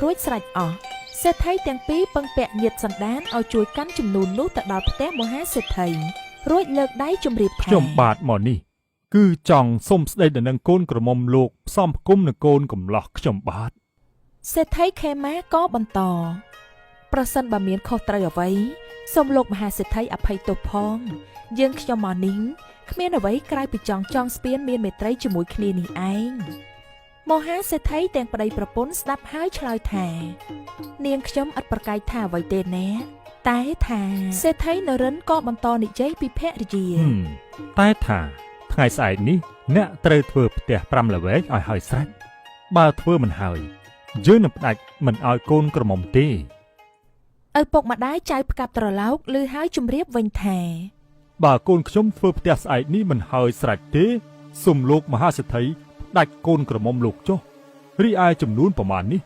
រួចស្រេចអស់សេដ្ឋីទាំងពីរពឹងពាក់ញាតិសន្តានឲ្យជួយកាន់ជំនូននោះទៅដល់ផ្ទះមហាសេដ្ឋីរួចលើកដៃជម្រាបថាខ្ញុំបាទមកនេះគឺចង់សុំស្ដីទៅនឹងកូនក្រមុំលោកផ្សំផ្គុំនឹងកូនកំឡោះខ្ញុំបាទសេដ្ឋីខេមាក៏បន្តប្រសិនបើមានខុសត្រូវអ្វីសូមលោកមហាសេដ្ឋីអភ័យទោសផងយើងខ្ញុំមកនេះគ្មានអ្វីក្រៅពីចង់ស្ពានមានមេត្រីជាមួយគ្នានេះឯងមហាសេដ្ឋីទាំងប្តីប្រពន្ធស្ដាប់ហើយឆ្លើយថានាងខ្ញុំឥតប្រកែកថាអ្វីទេណាតែថាសេដ្ឋីនរិនក៏បន្តនិយាយពីភរិយាតែថាថ្ងៃស្អែកនេះអ្នកត្រូវធ្វើផ្ទះ5ល្វែងឲ្យហើយស្រេចបើធ្វើមិនហើយយើងនឹងផ្ដាច់មិនឲ្យកូនក្រមុំទេឪពុកម្ដាយចៅផ្កាប់ត្រឡោកឮហើយជម្រាបវិញថាបើកូនខ្ញុំធ្វើផ្ទះស្អែកនេះមិនហើយស្រេចទេសូមលោកមហាសេដ្ឋីដាច់កូនក្រមុំលោកចុះរីឯចំនួនប្រមាណនេះ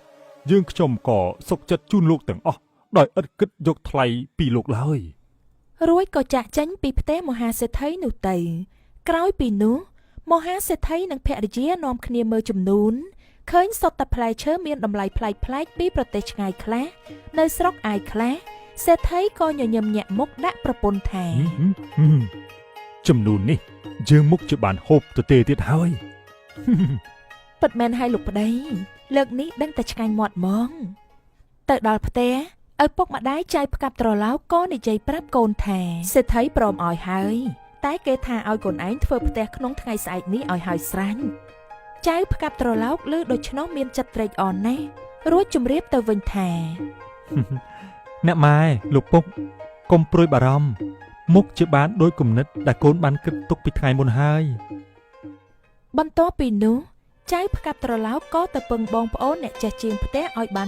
យើងខ្ញុំក៏សុខចិត្តជូនលោកទាំងអស់ដោយឥតគិតយកថ្លៃពីលោកឡើយរួចក៏ចាក់ចេញពីផ្ទះមហាសេដ្ឋីនោះទៅក្រោយពីនោះមហាសេដ្ឋីនិងភរិយានាំគ្នាមើលចំនួនឃើញសុទ្ធតែផ្លែឈើមានតម្លៃប្លែកៗពីប្រទេសឆ្ងាយខ្លះនៅស្រុកអាយខ្លះសេដ្ឋីក៏ញញឹមញាក់មុខដាក់ប្រពន្ធថាចំនួននេះយើងមុខជាបានហូបទៅទេទៀតហើយពិតមែនហើយលោកប្តីលើកនេះដឹងតែឆ្ងាញ់មាត់ហ្មងទៅដល់ផ្ទះឪពុកម្ដាយចៅផ្កាប់ត្រឡោកក៏និយាយប្រាប់កូនថាសេដ្ឋីព្រមឲ្យហើយតែគេថាឲ្យកូនឯងធ្វើផ្ទះក្នុងថ្ងៃស្អែកនេះឲ្យហើយស្រាញ់ចៅផ្កាប់ត្រឡោកឮដូច្នោះមានចិត្តត្រេកអរណាស់រួចជម្រាបទៅវិញថាអ្នកម៉ែលោកពុកកុំព្រួយបារម្ភមុខជាបានដោយគំនិតដែលកូនបានគិតទុកពីថ្ងៃមុនហើយបន្ទាប់ពីនោះចៅផ្កាប់ត្រឡោកក៏ទៅពឹងបងប្អូនអ្នកចេះជាងផ្ទះឲ្យបាន